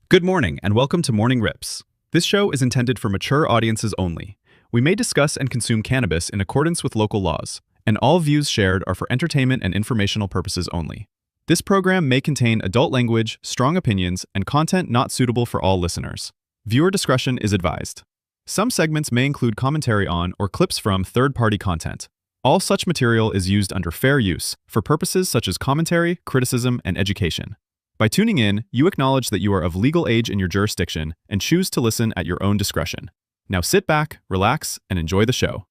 Good morning, and welcome to Morning Rips. This show is intended for mature audiences only. We may discuss and consume cannabis in accordance with local laws, and all views shared are for entertainment and informational purposes only. This program may contain adult language, strong opinions, and content not suitable for all listeners. Viewer discretion is advised. Some segments may include commentary on or clips from third-party content. All such material is used under fair use for purposes such as commentary, criticism, and education. By tuning in, you acknowledge that you are of legal age in your jurisdiction and choose to listen at your own discretion. Now sit back, relax, and enjoy the show.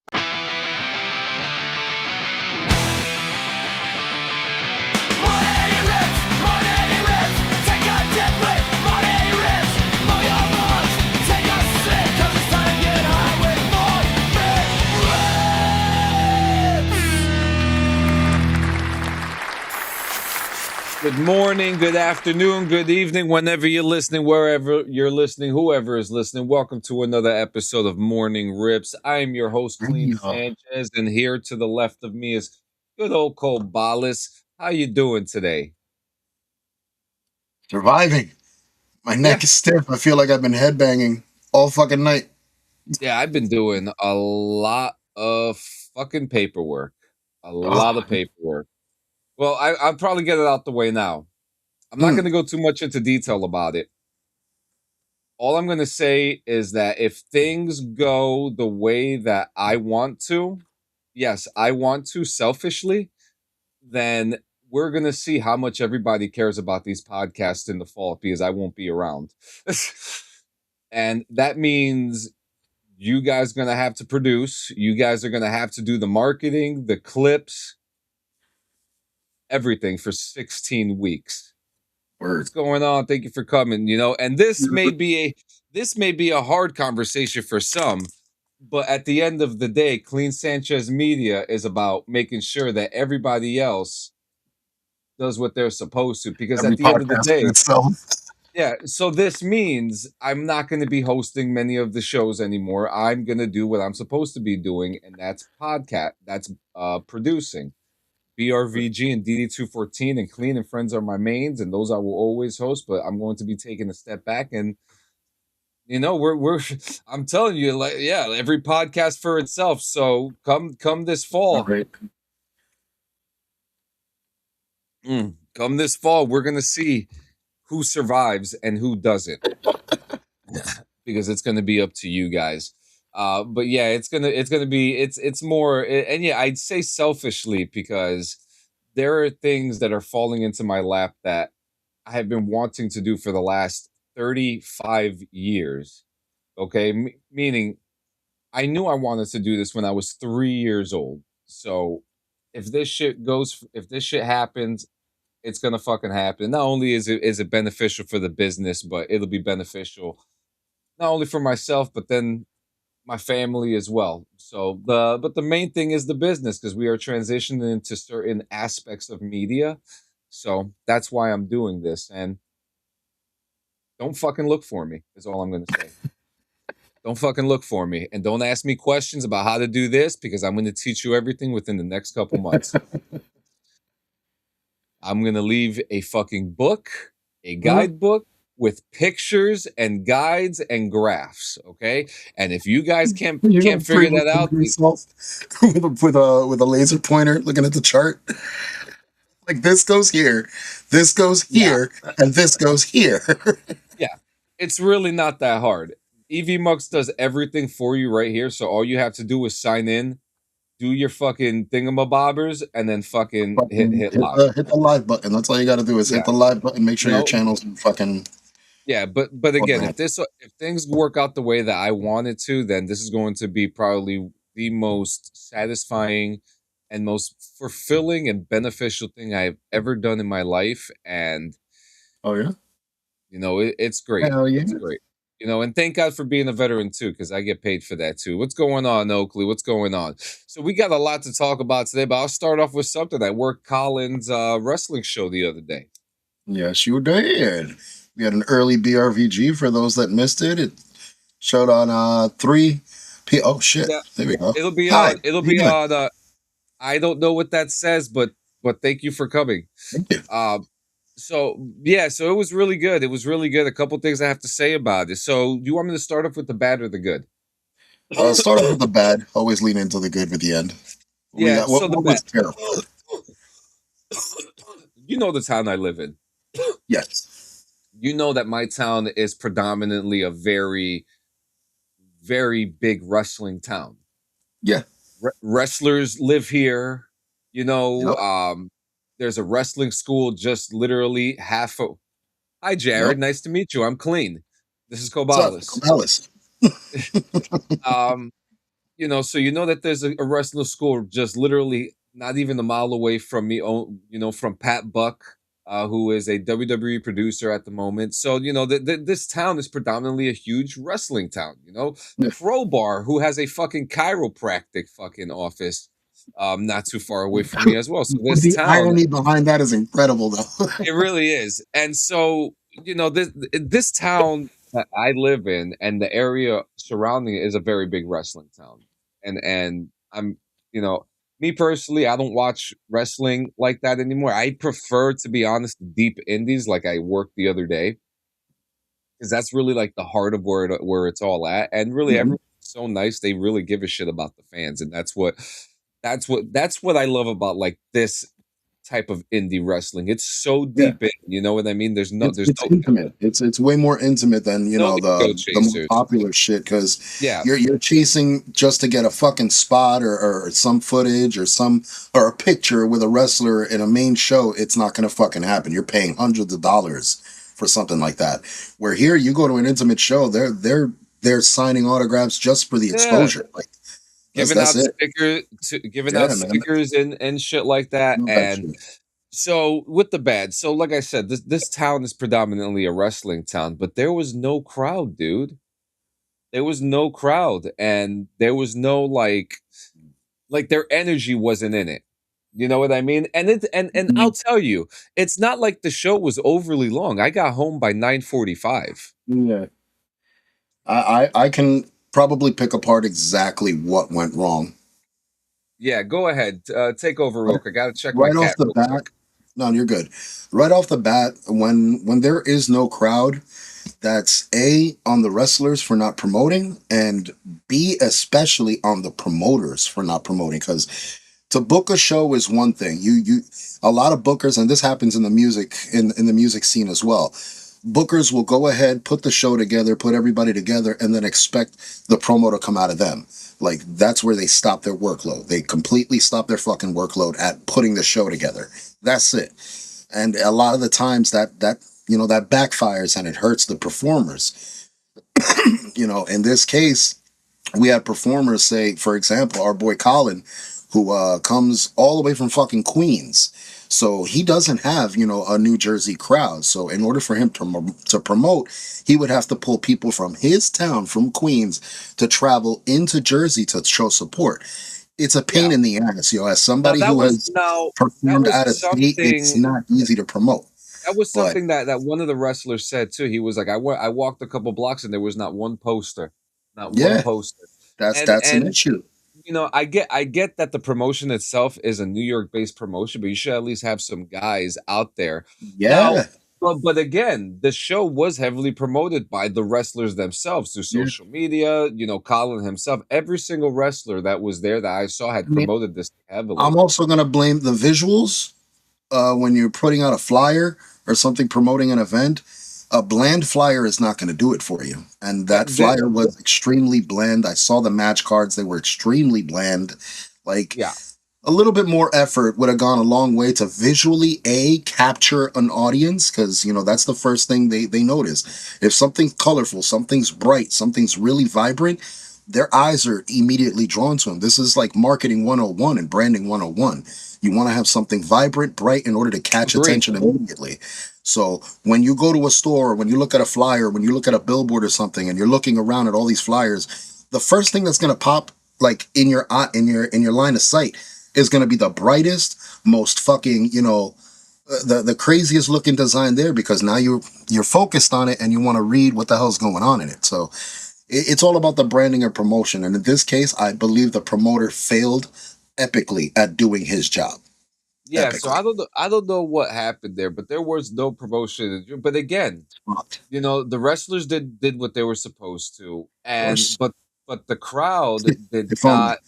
Good morning, good afternoon, good evening, whenever you're listening, wherever you're listening, whoever is listening. Welcome to another episode of Morning Rips. I am your host, Clean Sanchez, and here to the left of me is good old Cole Ballas. How you doing today? Surviving. My neck is stiff. I feel like I've been headbanging all fucking night. Yeah, I've been doing a lot of fucking paperwork. A lot of paperwork. Well, I'll probably get it out the way now. I'm not going to go too much into detail about it. All I'm going to say is that if things go the way that I want to, yes, I want to selfishly, then we're going to see how much everybody cares about these podcasts in the fall because I won't be around. And that means you guys are going to have to produce. You guys are going to have to do the marketing, the clips, everything for 16 weeks. What's going on? Thank you for coming. And this may be a hard conversation for some, but at the end of the day, Clean Sanchez Media is about making sure that everybody else does what they're supposed to. Because at the end of the day, so this means I'm not going to be hosting many of the shows anymore. I'm going to do what I'm supposed to be doing, and that's podcast. That's producing. BRVG and DD214 and Clean and Friends are my mains, and those I will always host. But I'm going to be taking a step back, and we're I'm telling you, every podcast for itself. So come this fall, come this fall, we're gonna see who survives and who doesn't, because it's gonna be up to you guys. But yeah, it's more, and yeah, I'd say selfishly, because there are things that are falling into my lap that I have been wanting to do for the last 35 years. Okay. Meaning I knew I wanted to do this when I was 3 years old. So if this shit happens, it's going to fucking happen. Not only is it beneficial for the business, but it'll be beneficial not only for myself, but then my family as well. So but the main thing is the business, because we are transitioning into certain aspects of media. So that's why I'm doing this. And don't fucking look for me is all I'm going to say. Don't fucking look for me, and don't ask me questions about how to do this, because I'm going to teach you everything within the next couple months. I'm going to leave a fucking book, a guidebook, with pictures and guides and graphs, okay? And if you guys can't figure that out, with a laser pointer looking at the chart, like this goes here, this goes here, and this goes here. Yeah, it's really not that hard. EV Mux does everything for you right here, so all you have to do is sign in, do your fucking thingamabobbers, and then fucking hit live. Hit the live button. That's all you got to do is hit the live button. Make sure your channel's fucking. Yeah, but again, if things work out the way that I want it to, then this is going to be probably the most satisfying and most fulfilling and beneficial thing I've ever done in my life. And it's great. Hell yeah. It's great. And thank God for being a veteran too, because I get paid for that too. What's going on, Oakley? What's going on? So we got a lot to talk about today, but I'll start off with something. I worked Colin's wrestling show the other day. Yes, you did. We had an early BRVG for those that missed it. It showed on 3 p. Oh shit! Yeah. There we go. It'll be on. I don't know what that says, but thank you for coming. Thank you. So yeah, so it was really good. It was really good. A couple things I have to say about it. So you want me to start off with the bad or the good? Start off with the bad. Always lean into the good with the end. We Yeah, got so the what bad. was terrible. You know the town I live in. Yes. You know that my town is predominantly a very, very big wrestling town. Yeah. Wrestlers live here. You know, Yep. there's a wrestling school just literally half a. Hi, Yep. Jared. Nice to meet you. I'm clean. This is What's up, Cobalis. Alice? Um, so you know that there's a wrestling school just literally not even a mile away from me. From Pat Buck, who is a WWE producer at the moment. So this town is predominantly a huge wrestling town. Yeah. Crowbar, who has a fucking chiropractic fucking office, not too far away from me as well. So this The town, irony behind that is incredible, though. it really is. And so, this town that I live in and the area surrounding it is a very big wrestling town. And I'm, you know, me personally, I don't watch wrestling like that anymore. I prefer, to be honest, the deep indies like I worked the other day, because that's really like the heart of where it's all at. And really Mhm. everyone's so nice. They really give a shit about the fans. And that's what I love about like this type of indie wrestling. It's so Yeah. deep in, you know what I mean? There's no It's intimate. It's way more intimate than no ego the more chasers. popular shit because Yeah. you're chasing just to get a fucking spot or some footage or a picture with a wrestler in a main show. It's not gonna fucking happen. You're paying hundreds of dollars for something like that. Where here you go to an intimate show, they're signing autographs just for the Yeah. exposure. Like Giving that's out it. giving out Yeah, man. stickers and shit like that. Love that And shit. so with the bad, so like I said, this town is predominantly a wrestling town, but there was no crowd, dude. There was no crowd, and there was no like their energy wasn't in it. You know what I mean? And I'll tell you, it's not like the show was overly long. I got home by 9:45. Yeah. I can probably pick apart exactly what went wrong. Yeah, go ahead. Take over real Right, quick. I gotta check my right off cat the real bat, quick. no, you're good. Right off the bat, when there is no crowd, that's A, on the wrestlers for not promoting, and B, especially on the promoters for not promoting. Because to book a show is one thing. You a lot of bookers, and this happens in the music in the music scene as well. Bookers will go ahead, put the show together, put everybody together, and then expect the promo to come out of them. Like that's where they stop their workload. They completely stop their fucking workload at putting the show together. That's it. And a lot of the times that backfires and it hurts the performers. In this case, we had performers say, for example, our boy Colin, who comes all the way from fucking Queens. So he doesn't have, a New Jersey crowd. So in order for him to promote, he would have to pull people from his town, from Queens, to travel into Jersey to show support. It's a pain Yeah. in the ass, as Now somebody that who was has now that performed was out of state, it's something not easy to promote. that was But something that one of the wrestlers said too. He was like, I walked a couple blocks and there was not one poster, not one yeah, poster. that's And that's an and issue. I get that the promotion itself is a New York based promotion, but you should at least have some guys out there. Now, Yeah, but again, the show was heavily promoted by the wrestlers themselves through yeah. social media. Colin himself, every single wrestler that was there that I saw had I mean, promoted this I'm heavily. also gonna blame the visuals. When you're putting out a flyer or something promoting an event, a bland flyer is not going to do it for you. And Uh, that the- flyer was extremely bland. I saw the match cards, they were extremely bland. Like yeah, a little bit more effort would have gone a long way to visually capture an audience because that's the first thing they notice. If something's colorful, something's bright, something's really vibrant, their eyes are immediately drawn to them. This is like marketing 101 and branding 101. You want to have something vibrant, bright in order to catch agree. attention immediately. So when you go to a store, when you look at a flyer, when you look at a billboard or something, and you're looking around at all these flyers, the first thing that's going to pop like in your eye, in your line of sight is going to be the brightest, most fucking, the craziest looking design there because now you're focused on it and you want to read what the hell's going on in it. So it's all about the branding and promotion. And in this case, I believe the promoter failed epically at doing his job. Yeah, so epically. I don't know what happened there, but there was no promotion. But again, Fucked. you know, the wrestlers did what they were supposed to, Of and course. but the crowd did If only. not,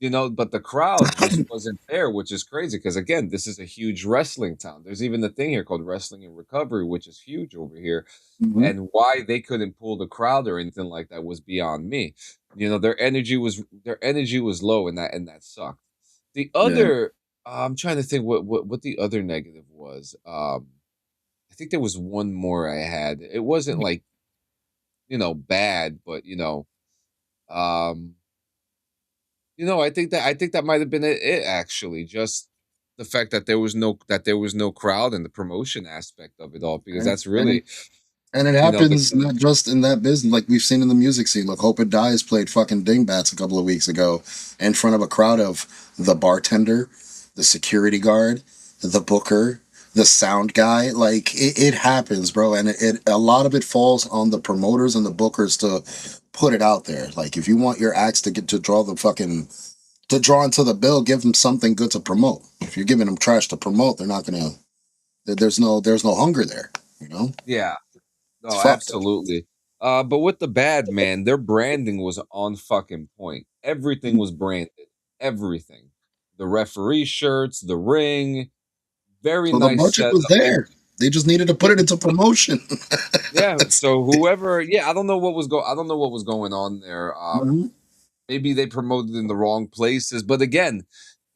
you know, but the crowd just wasn't there, which is crazy because again, this is a huge wrestling town. There's even a thing here called Wrestling and Recovery, which is huge over here, Mhm. and why they couldn't pull the crowd or anything like that was beyond me. You know, their energy was low, and that sucked. The Yeah. other, I'm trying to think what the other negative was. I think there was one more I had. It wasn't like, you know, bad, but um, I think that might have been it actually. Just the fact that there was no crowd and the promotion aspect of it all, because And that's and really, it and it you know, the happens not just in that business, like we've seen in the music scene. Look, Hope It Dies played fucking Dingbats a couple of weeks ago in front of a crowd of the bartender, the security guard, the booker, the sound guy. Like it happens, bro. And it a lot of it falls on the promoters and the bookers to put it out there. Like if you want your acts to get to draw the fucking to draw into the bill, give them something good to promote. If you're giving them trash to promote, they're not gonna. There's no hunger there. You know, yeah. it's No, fucked. absolutely. But with the bad man, their branding was on fucking point. Everything was branded. Everything. The referee shirts, the ring, very So the nice budget was setup. And there. They just needed to put it into promotion. yeah, so whoever, yeah, I don't know what was going on there. Mhm. Maybe they promoted in the wrong places, but again,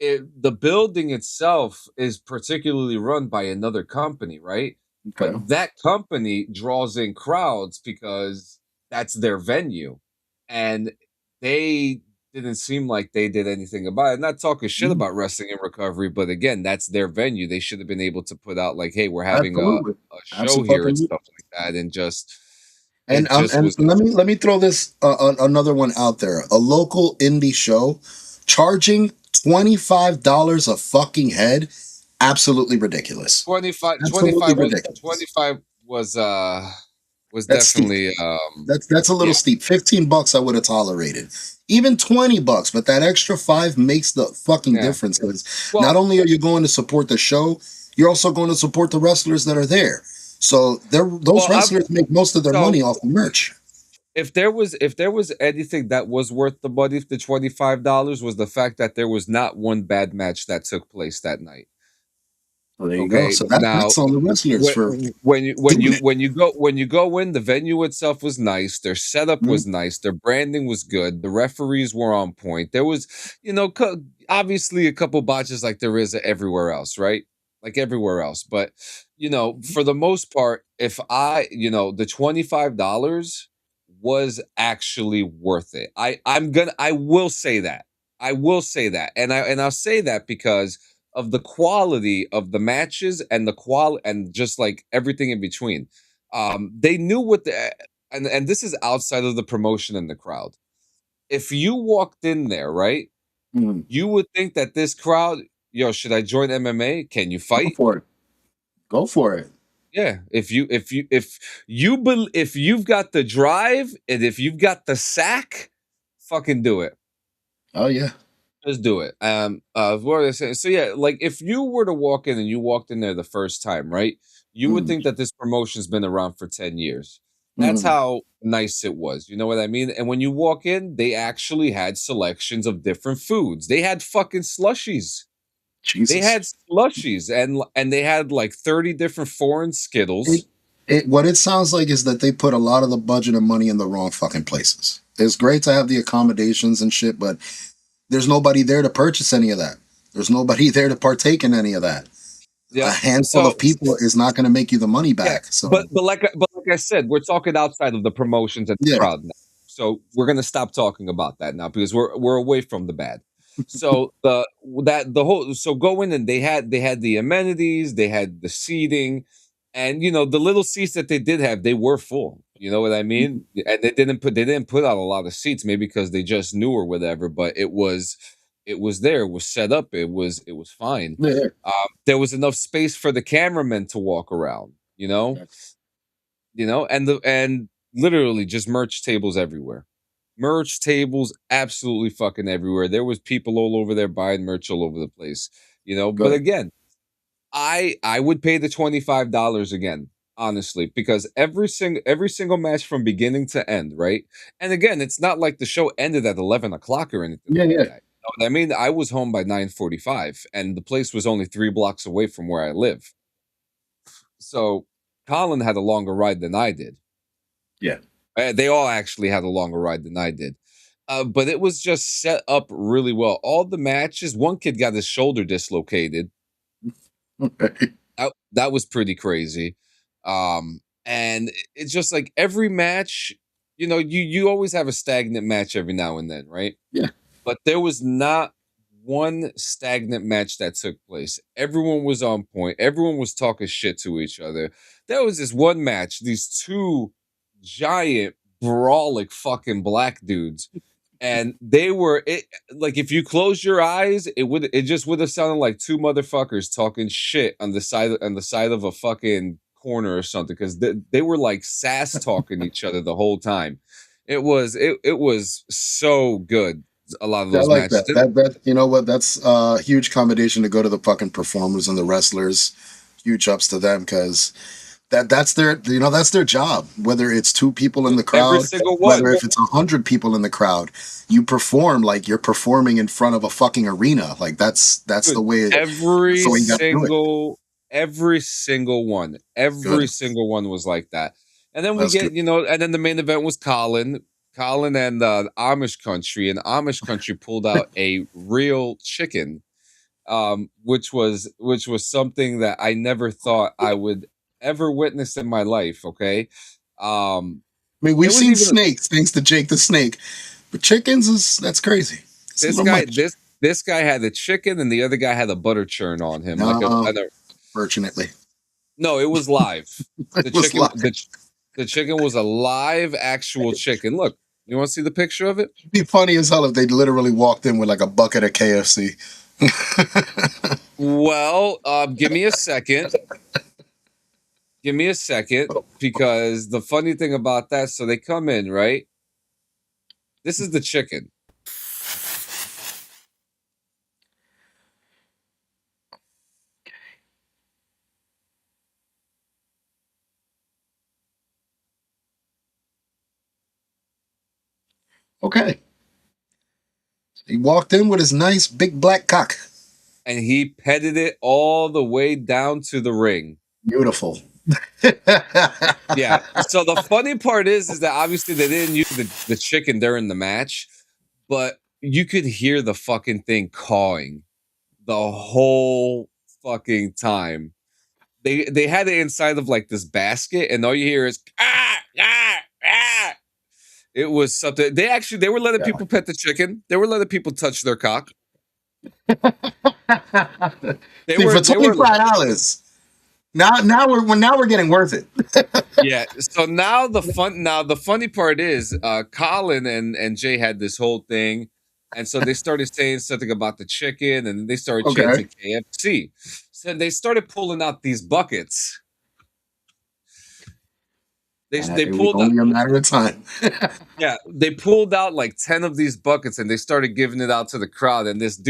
the building itself is particularly run by another company, right? Okay. But that company draws in crowds because that's their venue, and they didn't seem like they did anything about it. Not talking shit Mhm. about Wrestling and Recovery, but again, that's their venue. They should have been able to put out like, "Hey, we're having Absolutely. a show here" and Absolutely. stuff like that, and just And it just and was let me throw this another one out there. A local indie show charging $25 a fucking head. Absolutely ridiculous. 25, Absolutely ridiculous. 25 was That's steep. definitely That's a little yeah. steep. $15 I would have tolerated. Even $20, but that extra five makes the fucking Yeah. difference because not Well, only are you going to support the show, you're also going to support the wrestlers that are there. So those well, wrestlers make most of their so money off the merch. if there was anything that was worth the money, the $25 was the fact that there was not one bad match that took place that night. So there you go. Okay, So now that's on the wrestlers for doing it. when you go in, the venue itself was nice, their setup Mhm. was nice, their branding was good, the referees were on point. There was, you know, obviously a couple botches like there is everywhere else, right? Like everywhere else, but you know, for the most part, if I, you know, the $25 was actually worth it. I will say that. I will say that. And I'll say that because of the quality of the matches and the qual and just like everything in between. They knew what the and this is outside of the promotion and the crowd. If you walked in there, right, Mhm. you would think that this crowd, yo, should I join MMA? Can you Go fight? for it. Go for it. Yeah, if you've got the drive and if you've got the sack, fucking do it. Oh yeah. Just do it. What was I saying? So yeah, like if you were to walk in and you walked in there the first time, right? You would Mhm. think that this promotion's been around for 10 years. That's Mhm. how nice it was. You know what I mean? And when you walk in, they actually had selections of different foods. They had fucking slushies. They Jesus. had slushies and they had like 30 different foreign It, Skittles. what it sounds like is that they put a lot of the budget and money in the wrong fucking places. It's great to have the accommodations and shit, but there's nobody there to purchase any of that. There's nobody there to partake in any of that. A Yep. handful So of people is not going to make you the money yeah, back. So but like I said, we're talking outside of the promotions and the yeah. crowd now. So we're gonna stop talking about that now because we're away from the bad. So the whole so go in and they had the amenities, they had the seating, and you know the little seats that they did have, they were full. You know what I mean? And they didn't put out a lot of seats, maybe because they just knew or whatever. But it was there, it was set up, it was fine. Yeah. There was enough space for the cameramen to walk around, and literally just merch tables everywhere. Merch tables absolutely fucking everywhere. There was people all over there buying merch all over the place. you know. But Good. again, I would pay the $25 again, honestly, because every single match from beginning to end, right? And again, it's not like the show ended at 11 o'clock or anything Yeah, like yeah. that. You know what I mean? I was home by 9:45, and the place was only 3 blocks away from where I live. So Colin had a longer ride than I did. Yeah. They all actually had a longer ride than I did. But it was just set up really well. All the matches, one kid got his shoulder dislocated. Okay. That was pretty crazy. And it's just like every match, you know, you always have a stagnant match every now and then, right? Yeah. But there was not one stagnant match that took place. Everyone was on point. Everyone was talking shit to each other. There was this one match, these two giant brawlic fucking black dudes. And they were like if you close your eyes, it just would have sounded like two motherfuckers talking shit on the side of a fucking corner or something because they were like sass talking each other the whole time. It was so good. A lot of Yeah, I those like matches. that. That you know what? That's a huge commendation to go to the fucking performers and the wrestlers. Huge ups to them because that's their that's their job. Whether it's 2 people in the Every crowd, single whether one. if it's 100 people in the crowd, you perform like you're performing in front of a fucking arena. Like that's Dude, the way. That's every the way you got to do it. single every single one. Every Good. single one was like that. And then we That's good. get, and then the main event was Colin and Amish Country, and Amish Country pulled out a real chicken, which was something that I never thought I would ever witness in my life. Okay, I mean, there we've was seen even snakes thanks to Jake the Snake, but chickens is that's crazy. It's a this little guy much. this guy had a chicken, and the other guy had a butter churn on him, like No, fortunately, no, it was live. The it was chicken live. the chicken was a live actual chicken. Look, you want to see the picture of it? It'd be funny as hell if they literally walked in with like a bucket of KFC. Well, give me a second. Give me a second, because the funny thing about that, so they come in, right? This is the chicken. Okay. He walked in with his nice big black cock. And he petted it all the way down to the ring. Beautiful. Yeah. So the funny part is that obviously they didn't use the chicken during the match, but you could hear the fucking thing cawing the whole fucking time. They had it inside of like this basket, and all you hear is ah. It was something. They were letting people pet the chicken. They were letting people touch their cock. They See, were for they were $25, now we're getting worth it. Yeah. So now the funny part is Colin and Jay had this whole thing, and so they started saying something about the chicken, and they started Okay. chanting KFC. So they started pulling out these buckets. They It was pulled out, only a matter of time. yeah, they pulled out like 10 of these buckets, and they started giving it out to the crowd. And this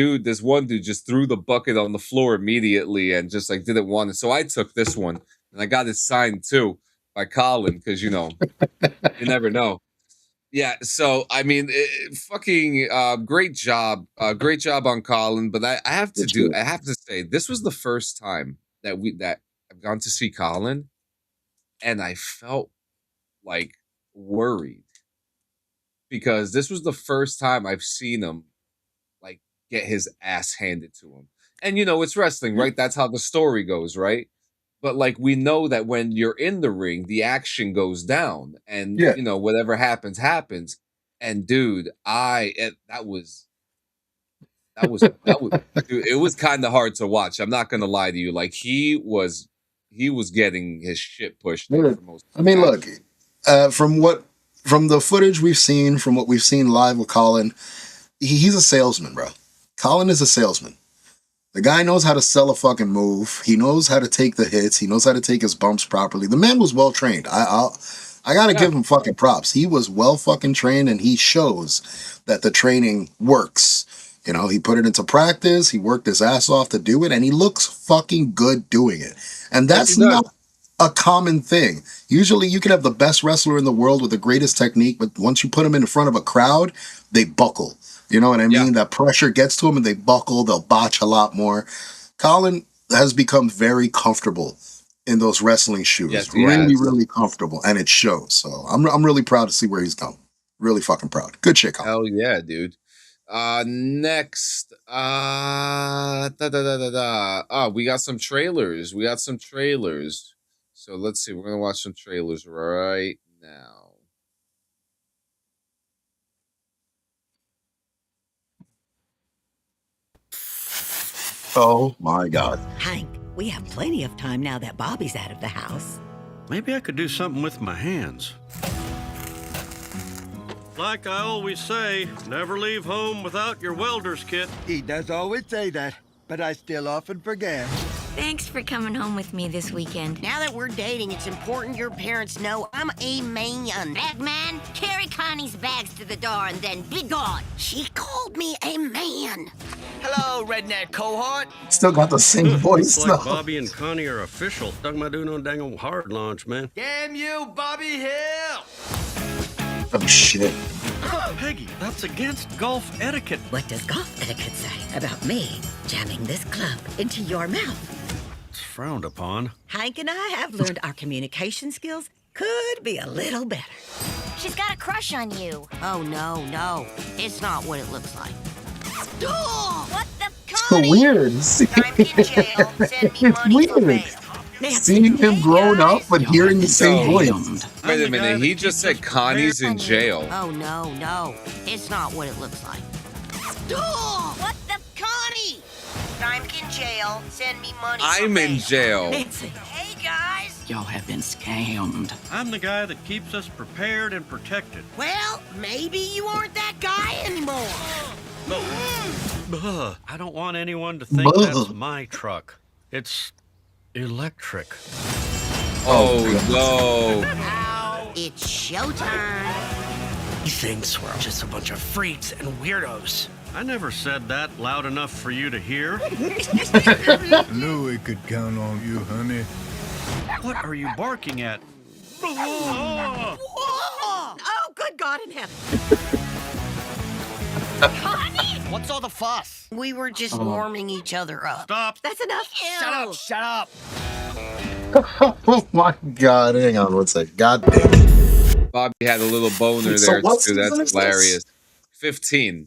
one dude just threw the bucket on the floor immediately and just like didn't want it. So I took this one, and I got it signed too by Colin, because you never know. Yeah, so I mean, fucking great job on Colin. But I have Good shit. I have to say, this was the first time that I've gone to see Colin, and I felt like worried, because this was the first time I've seen him like get his ass handed to him. And it's wrestling, right? That's how the story goes, right? But like we know that when you're in the ring, the action goes down, and Yeah. whatever happens happens. And dude, that was dude, it was kind of hard to watch. I'm not gonna lie to you. Like he was getting his shit pushed. For most of I mean, the look, match. from the footage we've seen, from what we've seen live with Colin, he's a salesman, bro. Colin is a salesman. The guy knows how to sell a fucking move. He knows how to take the hits. He knows how to take his bumps properly. The man was well trained. I gotta give him fucking props. He was well fucking trained, and he shows that the training works. You know, he put it into practice. He worked his ass off to do it, and he looks fucking good doing it. And Yes, that's he does. not a common thing. Usually, you can have the best wrestler in the world with the greatest technique, but once you put him in front of a crowd, they buckle. You know what I Yeah. mean? That pressure gets to them, and they buckle. They'll botch a lot more. Colin has become very comfortable in those wrestling shoes. Yes, he Really, has. really comfortable, and it shows. So I'm really proud to see where he's going. Really fucking proud. Good shit, Colin. Hell yeah, dude. Next, we got some trailers. So let's see. We're gonna watch some trailers right now. Oh my God. Hank, we have plenty of time now that Bobby's out of the house. Maybe I could do something with my hands. Like I always say, never leave home without your welder's kit. He does always say that, but I still often forget. Thanks for coming home with me this weekend. Now that we're dating, it's important your parents know I'm a man. Bag man, carry Connie's bags to the door and then be gone. She called me a man. Hello, redneck cohort. Still got the same voice Looks like though. Bobby and Connie are official. Talking about doing no dang old hard launch, man. Damn you, Bobby Hill! Oh shit. Peggy, that's against golf etiquette. What does golf etiquette say about me jamming this club into your mouth? It's frowned upon. Hank and I have learned our communication skills could be a little better. She's got a crush on you. Oh, no. It's not what it looks like. What the So Connie? weird. I'm in jail. Send me It's money for weird. bail. Seeing him grown up but hearing the same Yo. voice. Wait the a guy minute. that He just keeps us said Connie's in jail. Oh, no. It's not what it looks like. What the Connie! I'm in jail. Send me money for I'm in bail. jail. Nancy, Hey, guys. Y'all have been scammed. I'm the guy that keeps us prepared and protected. Well, maybe you aren't that guy anymore. Buh. I don't want anyone to think Buh. that's my truck. It's electric. Oh no. It's showtime. He thinks we're just a bunch of freaks and weirdos. I never said that loud enough for you to hear. Knew we could count on you, honey. What are you barking at? oh, good God in heaven. What's all the fuss? We were just warming each other up. Stop. That's enough. Shut up. Oh my God. Hang on one sec. God damn it. Bobby had a little boner So there what too. season That's is this? hilarious. 15.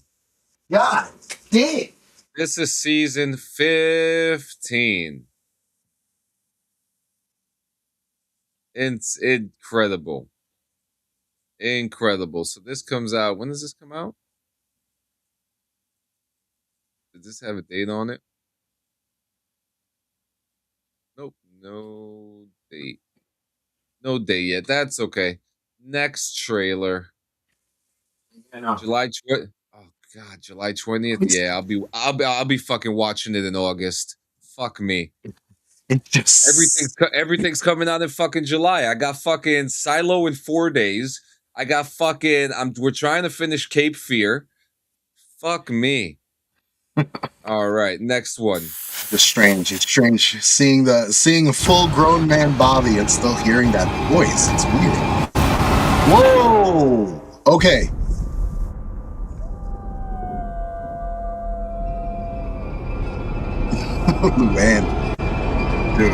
God damn. This is season 15. It's incredible. Incredible. So this comes out. When does this come out? Does this have a date on it? Nope. No date. No date yet. That's okay. Next trailer. July 20th. Oh God, July 20th. Yeah, I'll be fucking watching it in August. Fuck me. It just Everything's coming out in fucking July. I got fucking Silo in 4 days. I got fucking we're trying to finish Cape Fear. Fuck me. All right, next one. It's strange. It's strange seeing a full grown man Bobby and still hearing that voice. It's weird. Whoa. Okay. Man. Dude.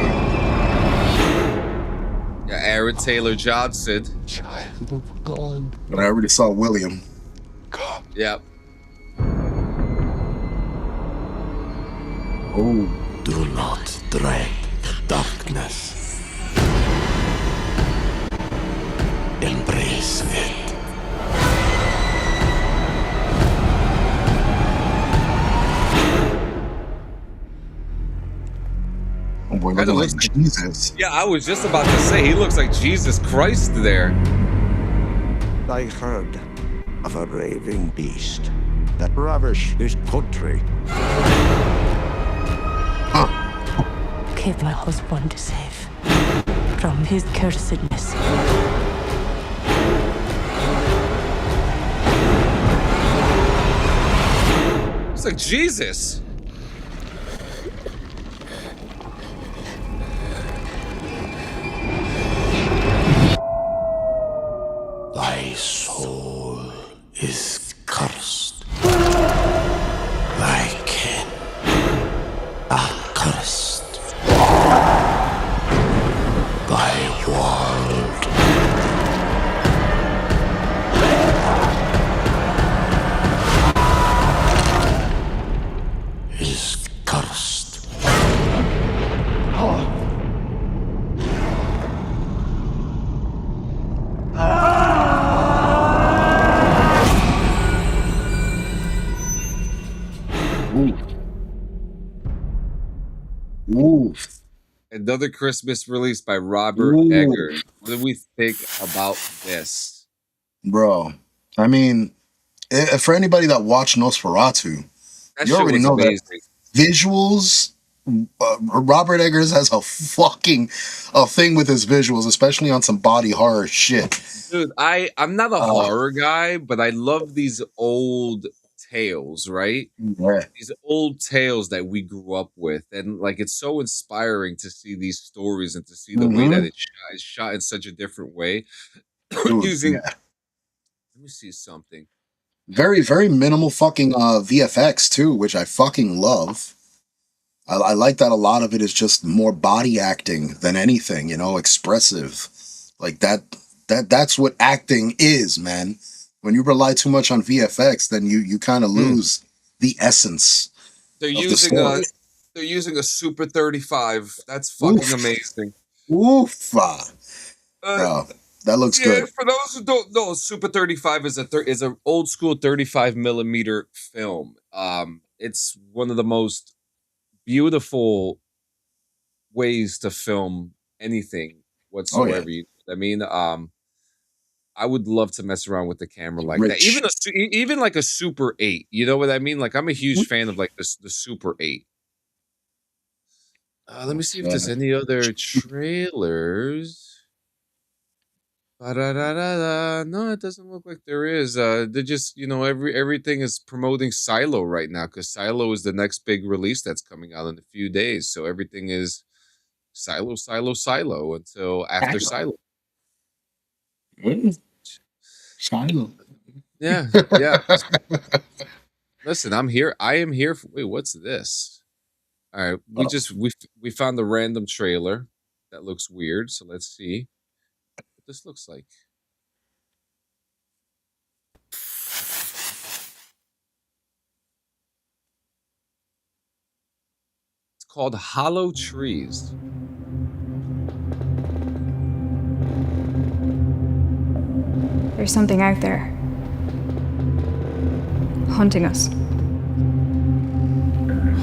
Yeah, Aaron Taylor Johnson. But I already saw William. Yep. Oh. Do not dread the darkness. Embrace it. Oh boy, Kinda looking looks like Jesus. Yeah, I was just about to say he looks like Jesus Christ there. I heard of a raving beast that ravished this country. Keep my husband safe from his cursedness. Looks like Jesus. Thy soul is cursed. Thy kin are cursed. Thy world is cursed. Ooh. Another Christmas release by Robert Ooh. Eggers. What do we think about this? Bro, I mean, for anybody that watched Nosferatu, That you shit already was know amazing. that visuals. Robert Eggers has a thing with his visuals, especially on some body horror shit. Dude, I'm not a horror guy, but I love these old tales, right? Yeah. These old tales that we grew up with, and like it's so inspiring to see these stories and to see the way that it's shot in such a different way. Dude, Using, yeah. let me see something. Very, very minimal fucking VFX too, which I fucking love. I like that a lot of it is just more body acting than anything, you know, expressive. Like that's what acting is, man. When you rely too much on VFX, then you kind of lose the essence They're of the using story. they're using a Super 35. That's fucking amazing. Oofa. Bro, that looks good. For those who don't know, Super 35 is a old school 35 millimeter film. It's one of the most beautiful ways to film anything whatsoever. You know what I mean? I would love to mess around with the camera like that. Even like a Super 8. You know what I mean? Like I'm a huge fan of like the Super 8. Let me see if there's any other trailers. No, it doesn't look like there is. They're just, everything is promoting Silo right now because Silo is the next big release that's coming out in a few days. So everything is Silo until after Silo. Silo. Yeah. Listen, I'm here. I am here. Wait, what's this? All right, we found the random trailer that looks weird. So let's see what this looks like. It's called Hollow Trees. There's something out there. Hunting us.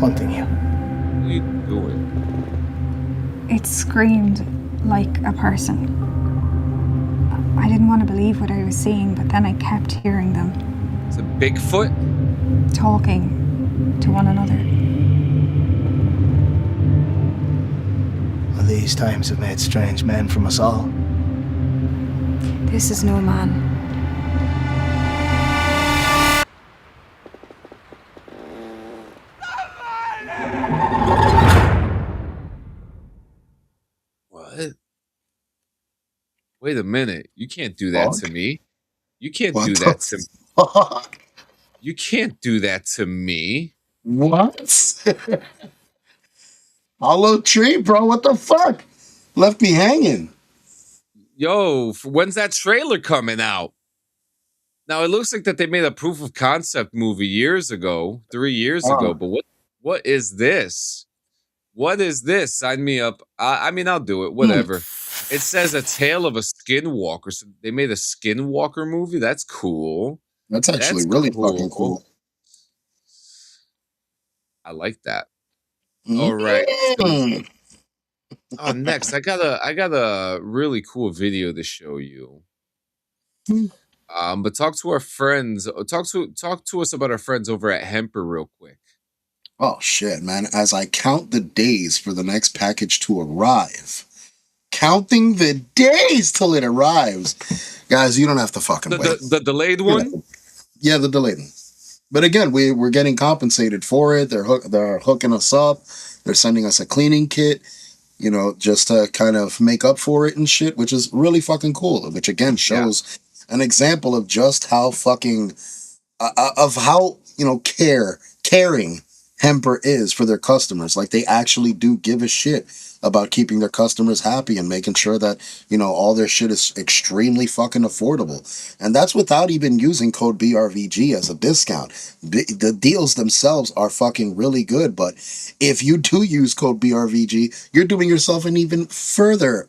Hunting you. What are you doing? It screamed like a person. I didn't want to believe what I was seeing, but then I kept hearing them. It's a Bigfoot? Talking to one another. Well, these times have made strange men from us all. This is no man. What? Wait a minute. You can't do that to me. You can't do that to me. You can't do that to me. What? Hollow tree, bro. What the fuck? Left me hanging. Yo, when's that trailer coming out? Now it looks like that they made a proof of concept movie years ago, 3 years ago. But what is this? What is this? Sign me up. I mean, I'll do it. Whatever. It says A Tale of a Skinwalker. So they made a Skinwalker movie. That's cool. That's actually really fucking cool. I like that. All right. So, next, I got a really cool video to show you. But talk to our friends. Talk to us about our friends over at Hemper real quick. Oh shit, man! As I count the days for the next package to arrive, counting the days till it arrives, guys, you don't have to fucking wait. The delayed one? Yeah, the delayed one. But again, we're getting compensated for it. They're hooking us up. They're sending us a cleaning kit, you know, just to kind of make up for it and shit, which is really fucking cool. Which again shows an example of just how fucking of how, you know, caring Hemper is for their customers. Like, they actually do give a shit about keeping their customers happy and making sure that, you know, all their shit is extremely fucking affordable. And that's without even using code BRVG as a discount. The deals themselves are fucking really good, but if you do use code BRVG, you're doing yourself an even further,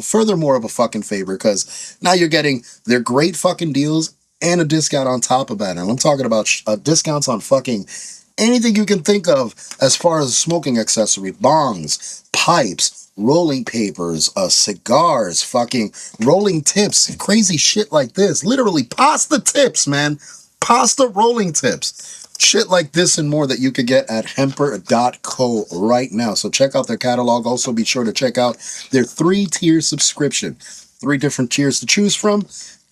furthermore of a fucking favor, because now you're getting their great fucking deals and a discount on top of that. And I'm talking about discounts on fucking anything you can think of as far as smoking accessory, bongs, pipes, rolling papers, cigars, fucking rolling tips, crazy shit like this. Literally pasta tips, man. Pasta rolling tips. Shit like this and more that you could get at hemper.co right now. So check out their catalog. Also be sure to check out their 3-tier subscription. 3 different tiers to choose from,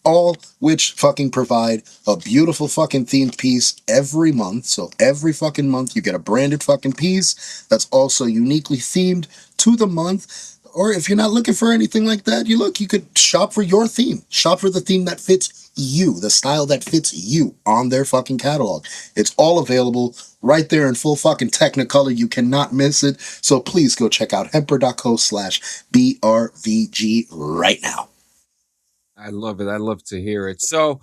all which fucking provide a beautiful fucking themed piece every month. So every fucking month you get a branded fucking piece that's also uniquely themed to the month. Or if you're not looking for anything like that, you could shop for your theme. Shop for the theme that fits you, the style that fits you on their fucking catalog. It's all available right there in full fucking Technicolor. You cannot miss it. So please go check out hemper.co/BRVG right now. I love it. I love to hear it. So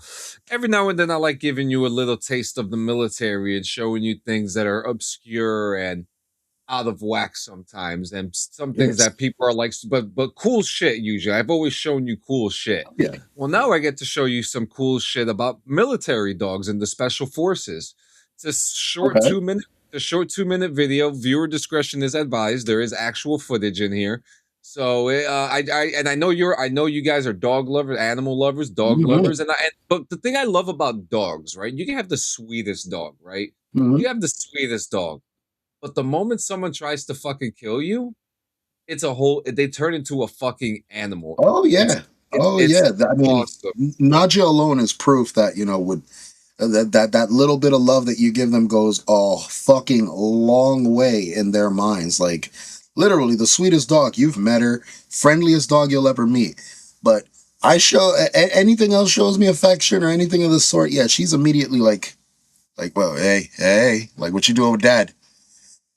every now and then I like giving you a little taste of the military and showing you things that are obscure and out of whack sometimes, and some things that people are like, but cool shit usually. I've always shown you cool shit. Yeah. Well, now I get to show you some cool shit about military dogs and the special forces. It's a short 2-minute video. Viewer discretion is advised. There is actual footage in here. So I know you guys are dog lovers, animal lovers, dog lovers, but the thing I love about dogs, right? You can have the sweetest dog, right? You have the sweetest dog, but the moment someone tries to fucking kill you, they turn into a fucking animal. Oh yeah, it's I mean, awesome. Naja alone is proof that, you know, with that little bit of love that you give them goes a fucking long way in their minds. Like, literally the sweetest dog you've met her, friendliest dog you'll ever meet. But I show anything else shows me affection or anything of the sort. Yeah, she's immediately like, well, hey, like, what you doing with dad?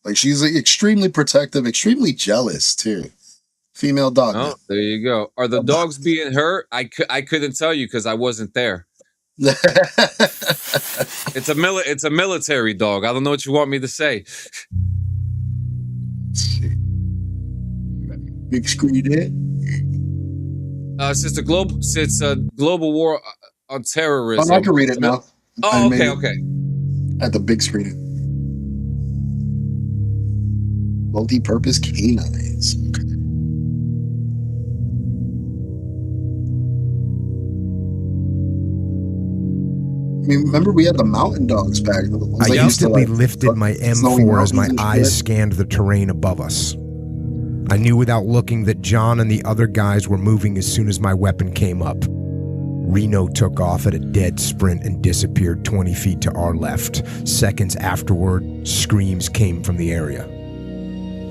Like, she's extremely protective, extremely jealous too. Female dog. Oh, there you go. Are the dogs being hurt? I couldn't tell you because I wasn't there. It's a military dog. I don't know what you want me to say. Big screen it. Since global war on terrorism. Oh, I can read it now. Oh, okay. At the big screen. Multi-purpose canines. Okay. I mean, remember we had the mountain dogs back. I instantly lifted my M4 as my eyes scanned the terrain above us. I knew without looking that John and the other guys were moving as soon as my weapon came up. Reno took off at a dead sprint and disappeared 20 feet to our left. Seconds afterward, screams came from the area.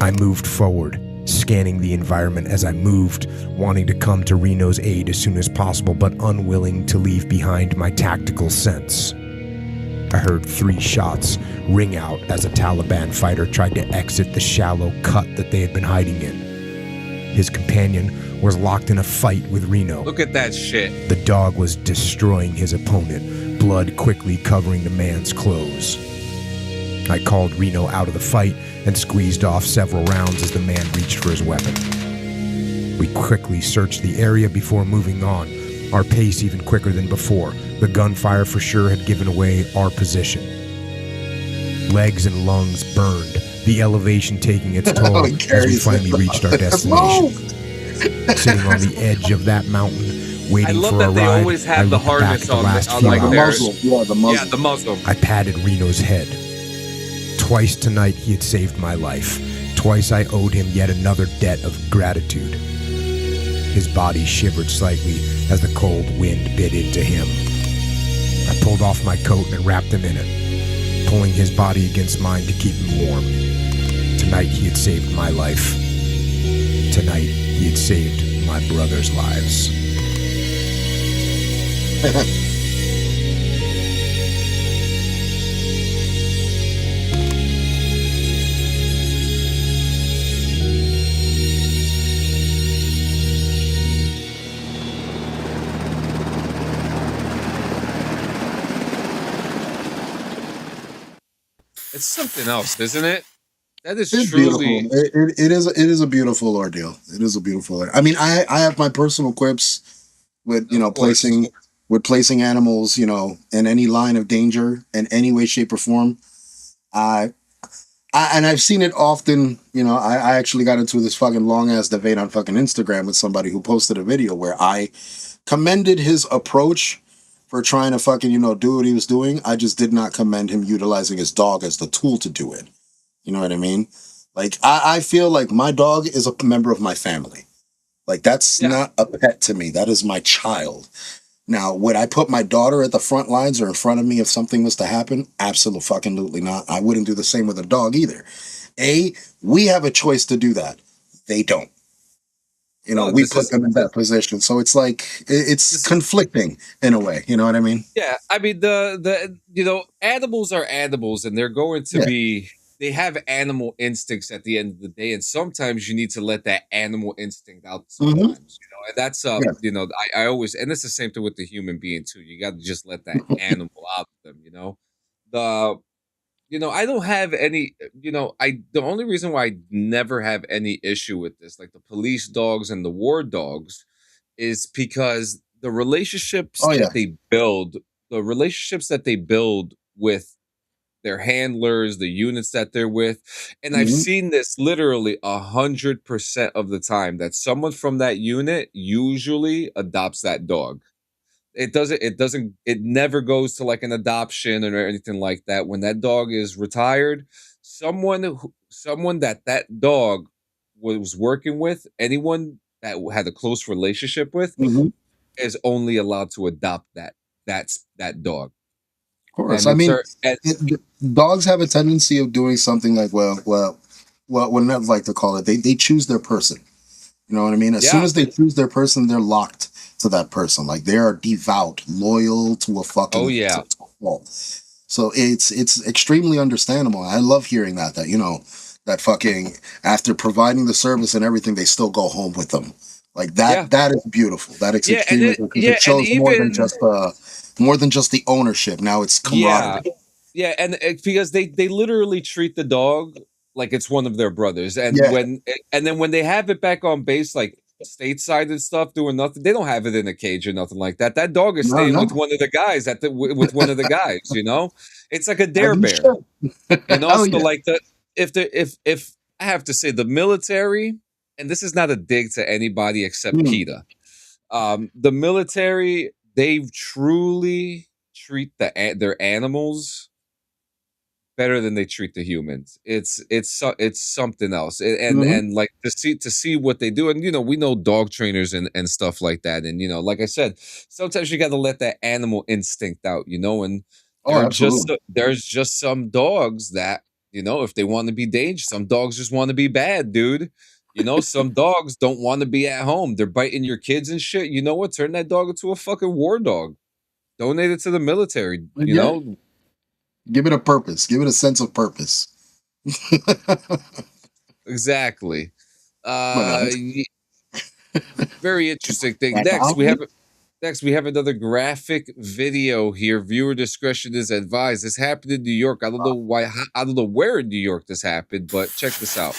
I moved forward, scanning the environment as I moved, wanting to come to Reno's aid as soon as possible, but unwilling to leave behind my tactical sense. I heard 3 shots ring out as a Taliban fighter tried to exit the shallow cut that they had been hiding in. His companion was locked in a fight with Reno. Look at that shit. The dog was destroying his opponent, blood quickly covering the man's clothes. I called Reno out of the fight and squeezed off several rounds as the man reached for his weapon. We quickly searched the area before moving on, our pace even quicker than before. The gunfire for sure had given away our position. Legs and lungs burned, the elevation taking its toll as we finally reached our destination. Sitting on the edge of that mountain, waiting for a ride, I looked back at the last few hours. The muzzle. I patted Reno's head. Twice tonight he had saved my life. Twice I owed him yet another debt of gratitude. His body shivered slightly as the cold wind bit into him. I pulled off my coat and wrapped him in it. pulling his body against mine to keep him warm. Tonight he had saved my life. Tonight he had saved my brother's lives. It's something else, isn't it? That is It's truly beautiful. It is a beautiful ordeal. It is a beautiful. I mean, I have my personal quips with placing animals, in any line of danger in any way, shape, or form. I and I've seen it often. I actually got into this fucking long ass debate on fucking Instagram with somebody who posted a video where I commended his approach for trying to fucking do what he was doing. I just did not commend him utilizing his dog as the tool to do it. You know what I mean? Like, I feel like my dog is a member of my family. Like, that's not a pet to me. That is my child. Now, would I put my daughter at the front lines or in front of me if something was to happen? Absolutely not. I wouldn't do the same with a dog either. We have a choice to do that. They don't. We put them in that position. So it's like, it's conflicting in a way. You know what I mean? Yeah. I mean, the animals are animals, and they're going to be... They have animal instincts at the end of the day, and sometimes you need to let that animal instinct out sometimes, and that's I always, and it's the same thing with the human being too. You got to just let that animal out of them, I don't have any, the only reason why I never have any issue with this, like the police dogs and the war dogs, is because the relationships the relationships that they build with their handlers, the units that they're with. And I've seen this literally 100% of the time, that someone from that unit usually adopts that dog. It never goes to like an adoption or anything like that. When that dog is retired, someone that dog was working with, anyone that had a close relationship with, is only allowed to adopt that dog. Of course. I mean, dogs have a tendency of doing something like, what I like to call it, they choose their person. You know what I mean? As soon as they choose their person, they're locked to that person. Like, they are devout, loyal to a fucking to a fault. So it's extremely understandable. I love hearing that that fucking, after providing the service and everything, they still go home with them. Like that. That is beautiful. That is extremely good, because it shows more than just the ownership. Now it's camaraderie. Yeah, and because they literally treat the dog like it's one of their brothers, and then when they have it back on base, like stateside and stuff, doing nothing, they don't have it in a cage or nothing like that. That dog is staying with one of the guys with one of the guys. It's like a dare bear. So like if I have to say, the military, and this is not a dig to anybody except PETA, the military, they truly treat their animals better than they treat the humans. It's something else, and like to see what they do, and we know dog trainers and stuff like that, and like I said, sometimes you got to let that animal instinct out, and there's just some dogs that if they want to be dangerous, some dogs just want to be bad, dude. Some dogs don't want to be at home. They're biting your kids and shit. You know what? Turn that dog into a fucking war dog. Donate it to the military. Give it a purpose. Give it a sense of purpose. Exactly. Very interesting thing. Next, we have another graphic video here. Viewer discretion is advised. This happened in New York. I don't know why. I don't know where in New York this happened, but check this out.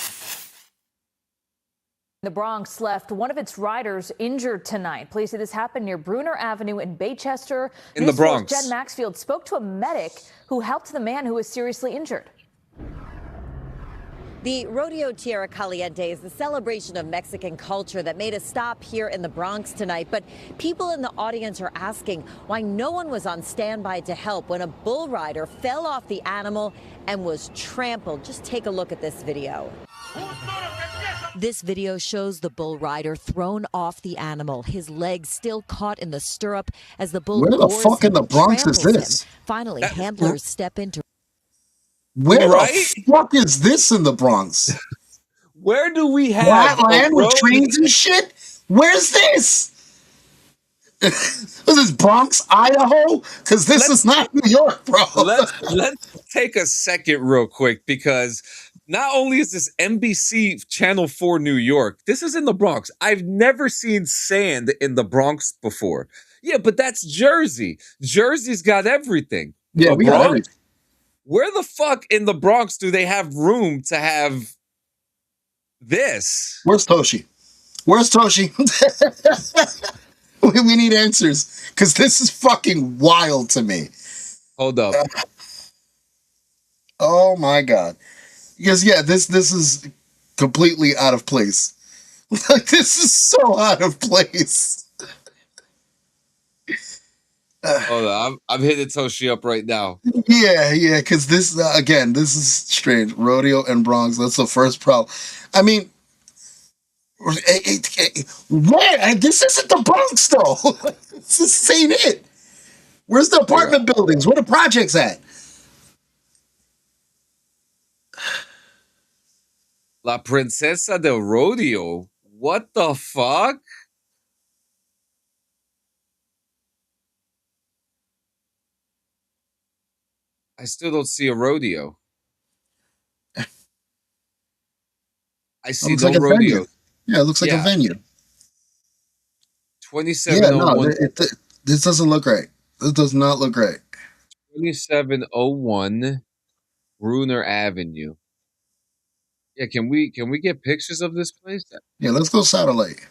The Bronx left one of its riders injured tonight. Police say this happened near Bruner Avenue in Baychester. In the Bronx. Jen Maxfield spoke to a medic who helped the man who was seriously injured. The Rodeo Tierra Caliente is the celebration of Mexican culture that made a stop here in the Bronx tonight. But people in the audience are asking why no one was on standby to help when a bull rider fell off the animal and was trampled. Just take a look at this video. This video shows the bull rider thrown off the animal, his legs still caught in the stirrup as the bull. Where the fuck in the Bronx is this? Finally, handlers step in to Where right? the fuck is this in the Bronx? Where do we have Flatland with trains and shit? Where's this? Was this Bronx, Idaho? Because this is not New York, bro. Let's take a second real quick, because not only is this NBC Channel 4 New York, this is in the Bronx. I've never seen sand in the Bronx before. Yeah, but that's Jersey. Jersey's got everything. Yeah, the we Bronx? got everything. Where the fuck in the Bronx do they have room to have this? Where's Toshi? Where's Toshi? We need answers, because this is fucking wild to me. Hold up. Oh my god. Because yeah, this is completely out of place. Like, this is so out of place. Hold on, I'm hitting Toshi up right now. Yeah, because this, again, this is strange. Rodeo and Bronx, that's the first problem. I mean, where? This isn't the Bronx, though. This ain't it. Where's the apartment buildings? Where the projects at? La Princesa del Rodeo. What the fuck? I still don't see a rodeo. I see no like rodeo. Venue. Yeah, it looks like a venue. 2701. Yeah, no, this doesn't look right. This does not look right. 2701 Bruner Avenue. Yeah, can we get pictures of this place? Yeah, let's go satellite.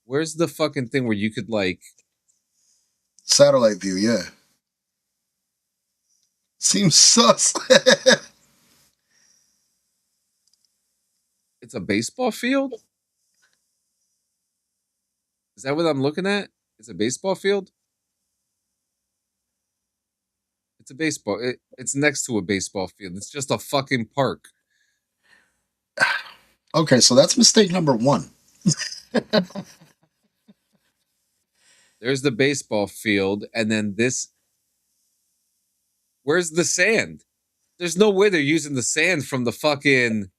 Where's the fucking thing where you could like satellite view? Yeah, seems sus. It's a baseball field? Is that what I'm looking at? It's a baseball field? It's a baseball. It's next to a baseball field. It's just a fucking park. Okay, so that's mistake number one. There's the baseball field, and then this. Where's the sand? There's no way they're using the sand from the fucking.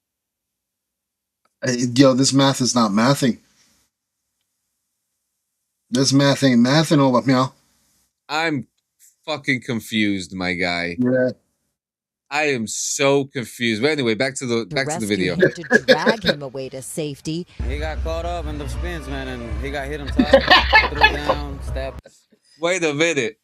Yo, this math is not mathing. This math ain't mathing over, meow. I'm fucking confused, my guy. Yeah. I am so confused. But anyway, back to the video. To drag him away to safety. He got caught up in the spins, man, and he got hit on top, threw down, stepped. Wait a minute.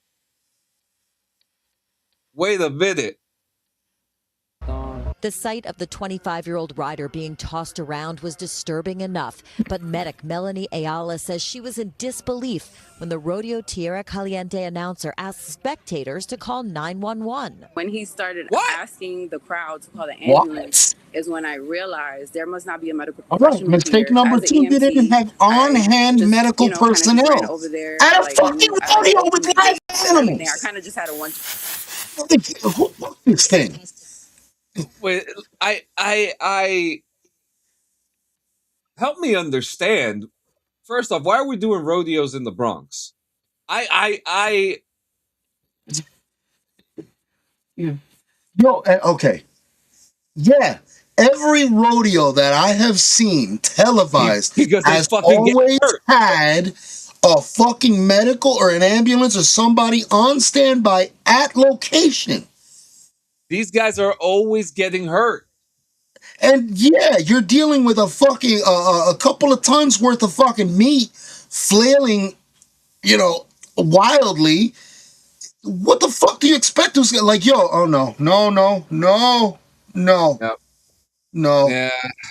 The sight of the 25-year-old rider being tossed around was disturbing enough, but medic Melanie Ayala says she was in disbelief when the Rodeo Tierra Caliente announcer asked spectators to call 911. When he started asking the crowd to call the ambulance is when I realized there must not be a medical professional. All right, mistake number two, they didn't have on-hand medical personnel over there at a fucking rodeo with live animals. I kind of just had a one. Who booked this thing? Wait, I help me understand. First off, why are we doing rodeos in the Bronx? Yo, okay. Yeah, every rodeo that I have seen televised has always had a fucking medical or an ambulance or somebody on standby at location. These guys are always getting hurt. And yeah, you're dealing with a fucking a couple of tons worth of fucking meat flailing, wildly. What the fuck do you expect? Who's like, yo? Oh no.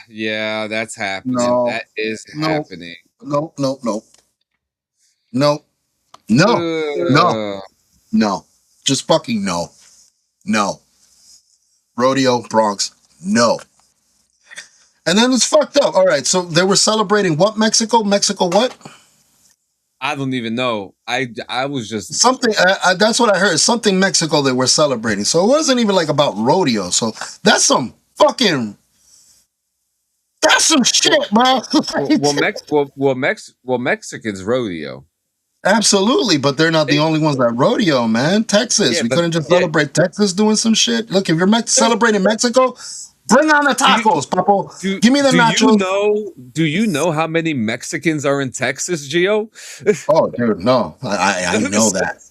Yeah, that's happening. No, that is happening. No. Just fucking no. Rodeo Bronx, no. And then it's fucked up. All right, so they were celebrating what? Mexico what? I don't even know. I was just something. That's what I heard. Something Mexico they were celebrating. So it wasn't even like about rodeo. So that's some fucking. That's some shit, bro. well, Mexicans rodeo. Absolutely, but they're not the only ones that rodeo, man. Texas, Yeah, we but couldn't just celebrate Texas doing some shit. Look, if you're celebrating Mexico, bring on the tacos, Papo. Give me the nachos. Do you know how many Mexicans are in Texas, Gio? Oh, dude, no, I know that.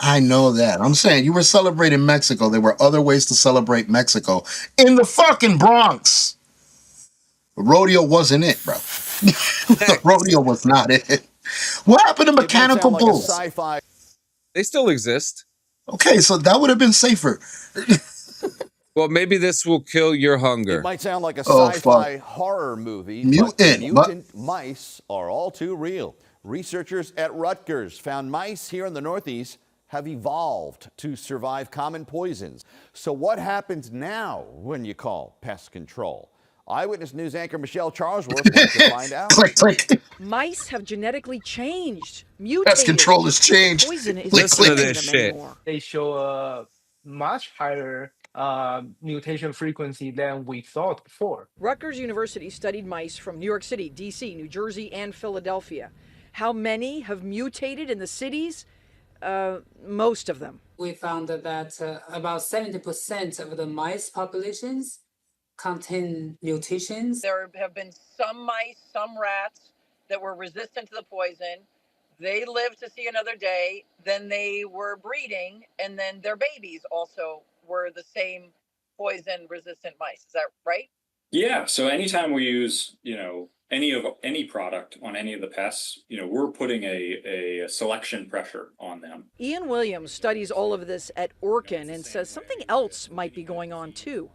I know that. I'm saying you were celebrating Mexico. There were other ways to celebrate Mexico in the fucking Bronx. Rodeo wasn't it, bro. The rodeo was not it. What happened to mechanical bulls? They still exist. Okay, so that would have been safer. Well, maybe this will kill your hunger. It might sound like a sci-fi horror movie, but mutant mice are all too real. Researchers at Rutgers found mice here in the Northeast have evolved to survive common poisons. So what happens now when you call pest control? Eyewitness News anchor Michelle Charlesworth wants to find out. Click. Mice have genetically changed, mutated. Pest control has changed. Poison is Listen to not this them shit. anymore. They show a much higher mutation frequency than we thought before. Rutgers University studied mice from New York City, D.C., New Jersey, and Philadelphia. How many have mutated in the cities? Most of them. We found that about 70% of the mice populations contain mutations. There have been some mice, some rats that were resistant to the poison. They lived to see another day. Then they were breeding, and then their babies also were the same poison-resistant mice. Is that right? Yeah. So anytime we use, any product on any of the pests, we're putting a selection pressure on them. Ian Williams studies all of this at Orkin and says something else might be going on too.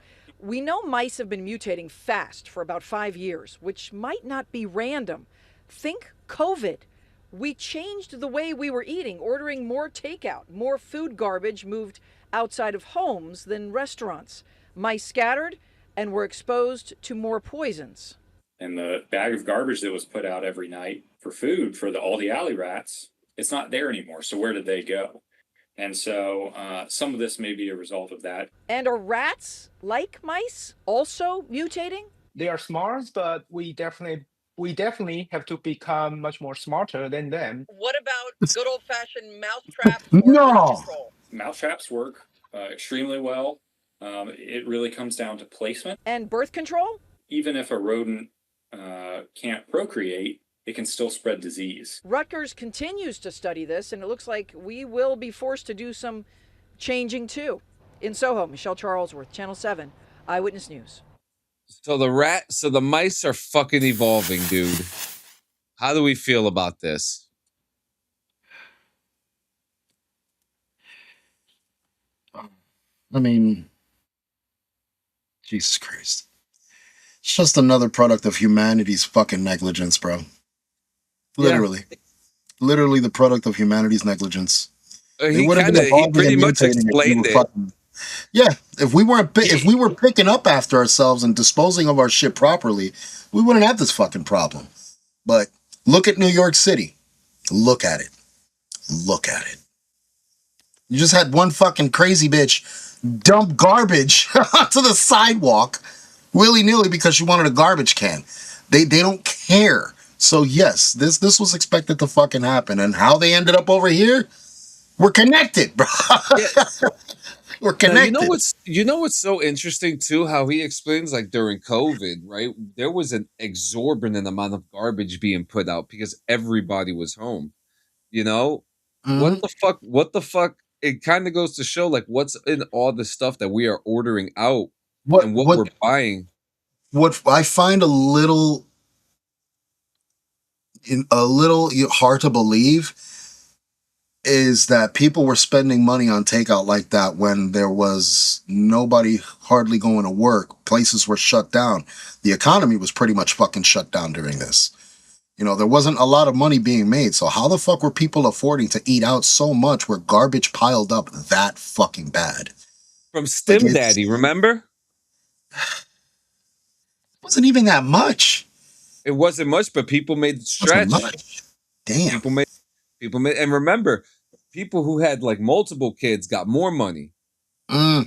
We know mice have been mutating fast for about 5 years, which might not be random. Think COVID. We changed the way we were eating, ordering more takeout, more food garbage moved outside of homes than restaurants. Mice scattered and were exposed to more poisons. And the bag of garbage that was put out every night for food for all the alley rats, it's not there anymore. So where did they go? And so some of this may be a result of that. And are rats, like mice, also mutating? They are smart, but we definitely have to become much more smarter than them. What about good old-fashioned mousetraps? No. Mousetraps work extremely well. It really comes down to placement. And birth control? Even if a rodent can't procreate, it can still spread disease. Rutgers continues to study this, and it looks like we will be forced to do some changing too. In Soho, Michelle Charlesworth, Channel 7, Eyewitness News. So the mice are fucking evolving, dude. How do we feel about this? I mean, Jesus Christ. It's just another product of humanity's fucking negligence, bro. Literally. Yeah. Literally the product of humanity's negligence. He pretty much explained it. Yeah, if we were picking up after ourselves and disposing of our shit properly, we wouldn't have this fucking problem. But look at New York City. Look at it. Look at it. You just had one fucking crazy bitch dump garbage onto the sidewalk willy-nilly because she wanted a garbage can. They don't care. So yes, this was expected to fucking happen. And how they ended up over here, we're connected, bro. Yeah. We're connected. You know what's so interesting too? How he explains, like, during COVID, right? There was an exorbitant amount of garbage being put out because everybody was home. Mm-hmm. What the fuck? It kind of goes to show, like, what's in all the stuff that we are ordering out and what we're buying. What I find a little hard to believe is that people were spending money on takeout like that when there was nobody hardly going to work. Places were shut down. The economy was pretty much fucking shut down during this. There wasn't a lot of money being made. So how the fuck were people affording to eat out so much where garbage piled up that fucking bad? From Stim Daddy, remember? It wasn't even that much. It wasn't much, but people made the stretch. Damn. People made, and remember, people who had like multiple kids got more money. So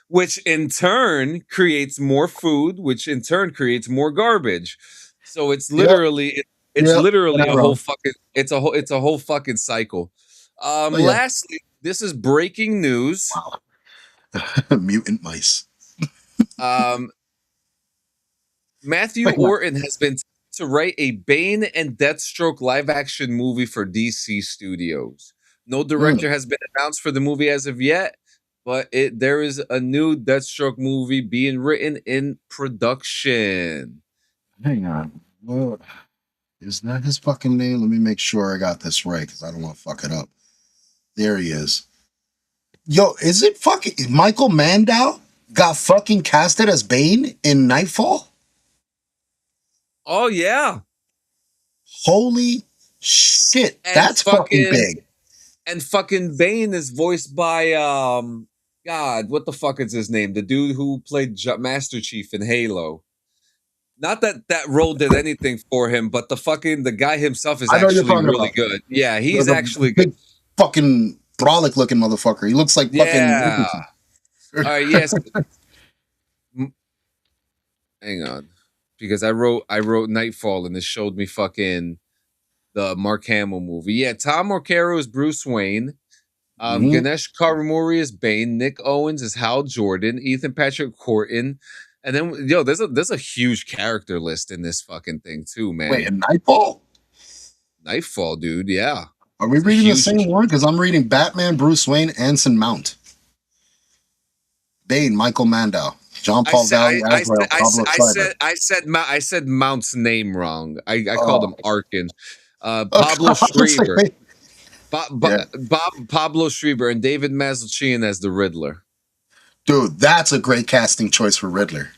which in turn creates more food, which in turn creates more garbage. So it's literally It's Yep, literally you're a not whole wrong. fucking. It's a whole fucking cycle. Oh, yeah. Lastly, this is breaking news. Mutant mice. Um, Matthew Wait, what? Orton has been to write a Bane and Deathstroke live action movie for DC Studios. No director has been announced for the movie as of yet, but there is a new Deathstroke movie being written in production. Hang on. Well, is that his fucking name? Let me make sure I got this right because I don't want to fuck it up. There he is. Yo, is it fucking Michael Mandow got fucking casted as Bane in Nightfall? Oh yeah. Holy shit. And That's fucking big. And fucking Bane is voiced by God, what the fuck is his name? The dude who played Master Chief in Halo. Not that that role did anything for him, but the guy himself is I know you're actually talking really about. good. Yeah, he's The actually big good. fucking brolic looking motherfucker. He looks like fucking. Yeah. All right, yes. Hang on. Because I wrote Nightfall and this showed me fucking the Mark Hamill movie. Yeah, Tom Morcaro is Bruce Wayne. Ganesh Karamuri is Bane. Nick Owens is Hal Jordan. Ethan Patrick Horton. And then there's a huge character list in this fucking thing too, man. Wait, in Nightfall? Nightfall, dude. Yeah. Are we reading the same one? Because I'm reading Batman, Bruce Wayne, Anson Mount. Bane, Michael Mandow. John Paul Valley, Azrael, Pablo Schreiber. I said Mount's name wrong. I called him Arkin. Pablo Schreiber. Pablo Schreiber and David Mazzelchian as the Riddler. Dude, that's a great casting choice for Riddler.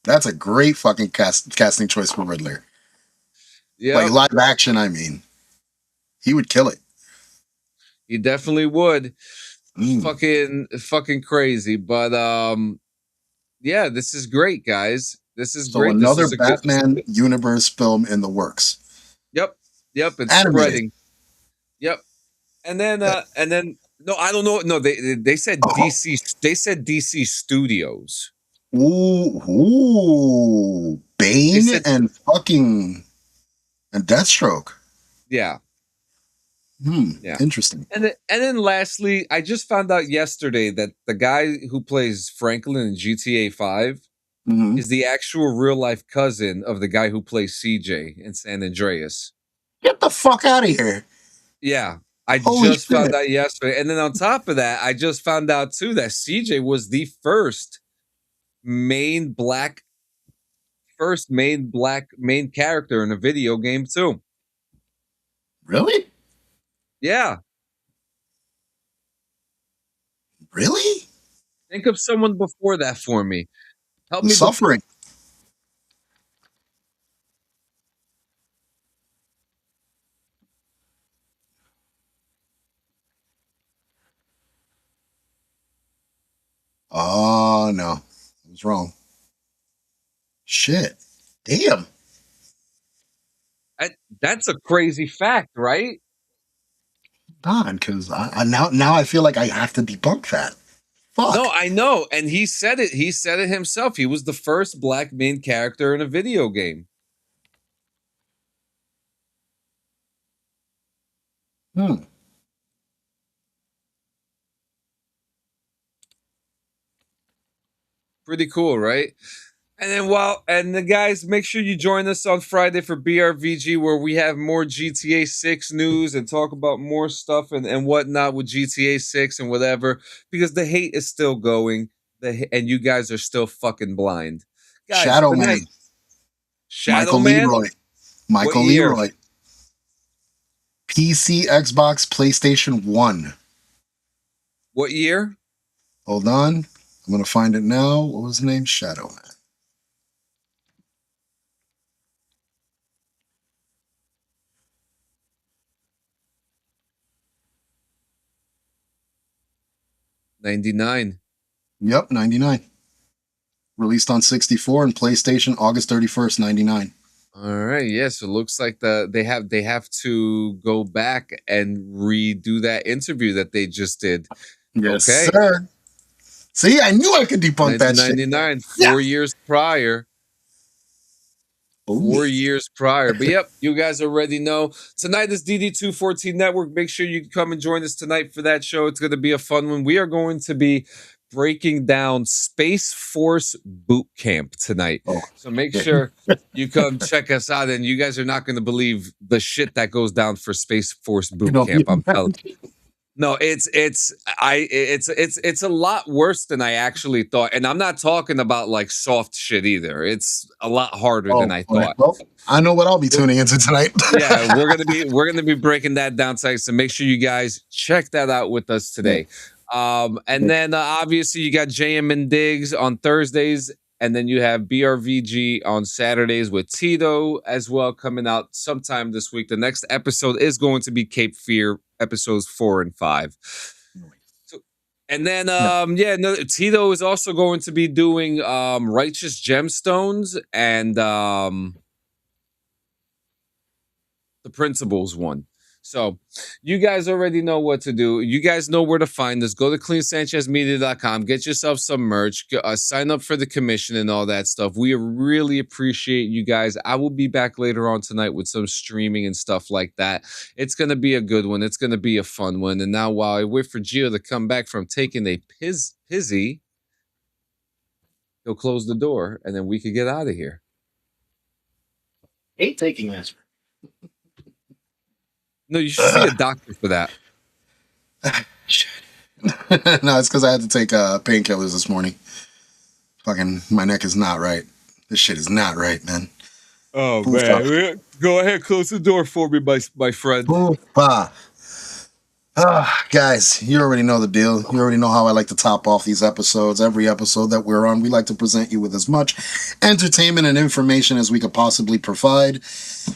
That's a great fucking casting choice for Riddler. Yeah. Like live action, I mean. He would kill it. He definitely would. Fucking crazy. But yeah, this is great, guys. This is great. Another Batman universe film in the works. Yep. It's Animated. spreading. Yep. And then no, I don't know. No, they said DC. They said DC Studios. Ooh, Bane and fucking and Deathstroke. Yeah. Yeah. Interesting. And then lastly, I just found out yesterday that the guy who plays Franklin in GTA 5 is the actual real life cousin of the guy who plays CJ in San Andreas. Get the fuck out of here. Yeah. I Holy just found shit. out yesterday. And then on top of that, I just found out too that CJ was the first main character in a video game too. Really? Yeah. Really? Think of someone before that for me. Help me. Suffering. Oh, no. I was wrong. Shit. Damn. That's a crazy fact, right? Don, because I now I feel like I have to debunk that. Fuck. No, I know. And he said it. He said it himself. He was the first black main character in a video game. Pretty cool, right? And then the guys, make sure you join us on Friday for BRVG, where we have more GTA 6 news and talk about more stuff and whatnot with GTA 6 and whatever, because the hate is still going, and you guys are still fucking blind. Guys, Shadow Man. Shadow Man? Michael What year? Leroy. PC, Xbox, PlayStation 1. What year? Hold on. I'm going to find it now. What was the name? Shadow Man. '99. Yep, 99. Released on 64 and PlayStation August 31st, 99. All right, yes. It looks like they have to go back and redo that interview that they just did. Yes, okay. sir. See, I knew I could debunk that shit. 1999, 4 years prior. 4 years prior. But yep, you guys already know. Tonight is DD214 Network. Make sure you come and join us tonight for that show. It's going to be a fun one. We are going to be breaking down Space Force Boot Camp tonight. So make sure you come check us out. And you guys are not going to believe the shit that goes down for Space Force Boot Camp. I'm telling you. No, it's a lot worse than I actually thought, and I'm not talking about like soft shit either. It's a lot harder than I thought. Well, I know what I'll be tuning into tonight. Yeah, we're gonna be breaking that down tonight. So make sure you guys check that out with us today. And then obviously you got JM and Diggs on Thursdays, and then you have BRVG on Saturdays with Tito as well, coming out sometime this week. The next episode is going to be Cape Fear, episodes 4 and 5. So, and then Tito is also going to be doing Righteous Gemstones and the Principles one. So you guys already know what to do. You guys know where to find us. Go to cleansanchezmedia.com. Get yourself some merch. Sign up for the commission and all that stuff. We really appreciate you guys. I will be back later on tonight with some streaming and stuff like that. It's going to be a good one. It's going to be a fun one. And now while I wait for Gio to come back from taking a pizzy, he'll close the door and then we could get out of here. Hate taking this. No, you should see a doctor for that. No, it's because I had to take painkillers this morning. Fucking, my neck is not right. This shit is not right, man. Oh, man. Go ahead, close the door for me, my friend. Guys, you already know the deal. You already know how I like to top off these episodes. Every episode that we're on, we like to present you with as much entertainment and information as we could possibly provide.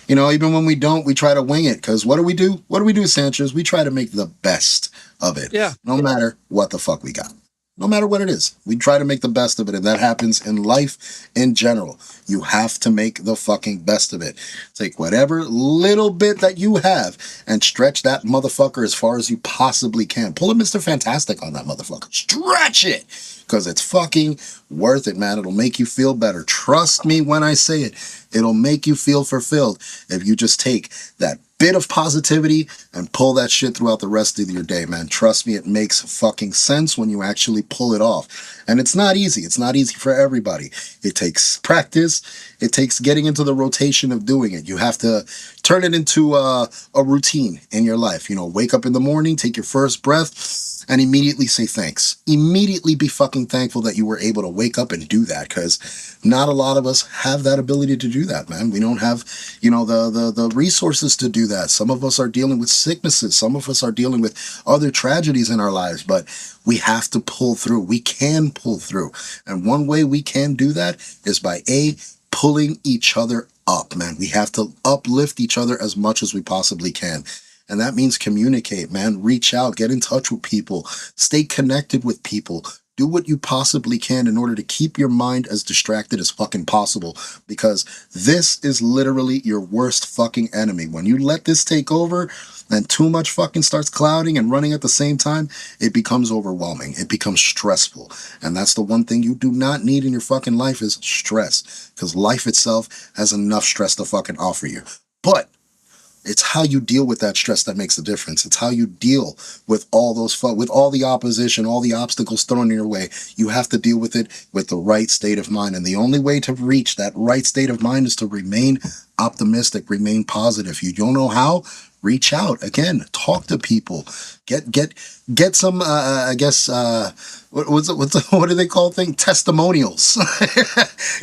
You know, even when we don't, we try to wing it. Because what do we do? What do we do, Sanchez? We try to make the best of it. Yeah. No matter what the fuck we got. No matter what it is, we try to make the best of it, and that happens in life in general. You have to make the fucking best of it. Take whatever little bit that you have and stretch that motherfucker as far as you possibly can. Pull a Mr. Fantastic on that motherfucker. Stretch it, because it's fucking worth it, man. It'll make you feel better. Trust me when I say it. It'll make you feel fulfilled if you just take that bit of positivity and pull that shit throughout the rest of your day, man. Trust me, it makes fucking sense when you actually pull it off. And it's not easy. It's not easy for everybody. It takes practice. It takes getting into the rotation of doing it. You have to turn it into a routine in your life. You know, wake up in the morning, take your first breath, and immediately say thanks. Immediately be fucking thankful that you were able to wake up and do that, because not a lot of us have that ability to do that, man. We don't have, you know, the resources to do that. Some of us are dealing with sicknesses. Some of us are dealing with other tragedies in our lives, but we have to pull through. We can pull through. And one way we can do that is by pulling each other up, man. We have to uplift each other as much as we possibly can. And that means communicate, man. Reach out, get in touch with people, stay connected with people. Do what you possibly can in order to keep your mind as distracted as fucking possible, because this is literally your worst fucking enemy. When you let this take over and too much fucking starts clouding and running at the same time, it becomes overwhelming. It becomes stressful. And that's the one thing you do not need in your fucking life is stress, because life itself has enough stress to fucking offer you. But it's how you deal with that stress that makes the difference. It's how you deal with all those with all the opposition, all the obstacles thrown in your way. You have to deal with it with the right state of mind. And the only way to reach that right state of mind is to remain optimistic, remain positive. You don't know how? Reach out. Again, talk to people. Get some I guess what do they call things? Testimonials.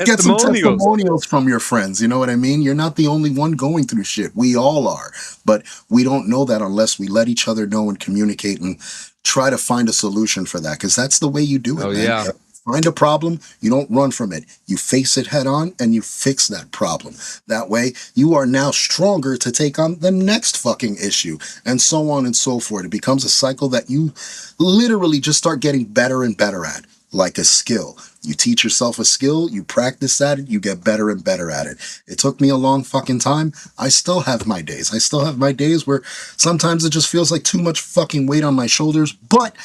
Get some testimonials from your friends. You know what I mean? You're not the only one going through shit. We all are. But we don't know that unless we let each other know and communicate and try to find a solution for that, because that's the way you do it, man. Yeah. Find a problem, you don't run from it. You face it head on and you fix that problem. That way, you are now stronger to take on the next fucking issue, and so on and so forth. It becomes a cycle that you literally just start getting better and better at, like a skill. You teach yourself a skill, you practice at it, you get better and better at it. It took me a long fucking time. I still have my days. I still have my days where sometimes it just feels like too much fucking weight on my shoulders, but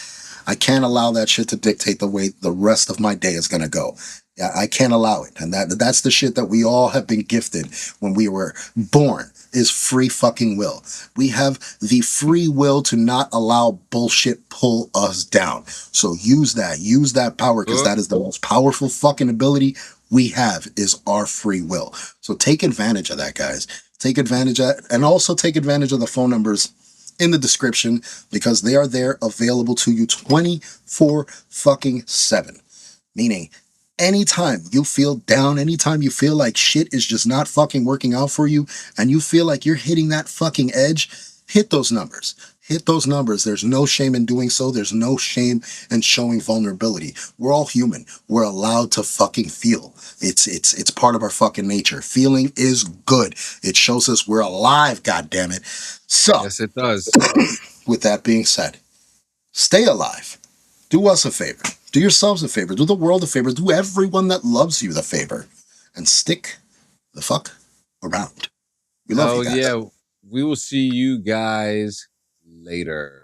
I can't allow that shit to dictate the way the rest of my day is gonna go. Yeah, I can't allow it. And that's the shit that we all have been gifted when we were born, is free fucking will. We have the free will to not allow bullshit pull us down. So use that power, because that is the most powerful fucking ability we have, is our free will. So take advantage of that, guys. Take advantage of it, and also take advantage of the phone numbers in the description, because they are there available to you 24/7. Meaning, anytime you feel down, anytime you feel like shit is just not fucking working out for you, and you feel like you're hitting that fucking edge, hit those numbers. Hit those numbers. There's no shame in doing so. There's no shame in showing vulnerability. We're all human. We're allowed to fucking feel. It's part of our fucking nature. Feeling is good. It shows us we're alive, goddammit. So, yes, it does. With that being said, stay alive. Do us a favor. Do yourselves a favor. Do the world a favor. Do everyone that loves you the favor. And stick the fuck around. We love you guys. Yeah. We will see you guys later.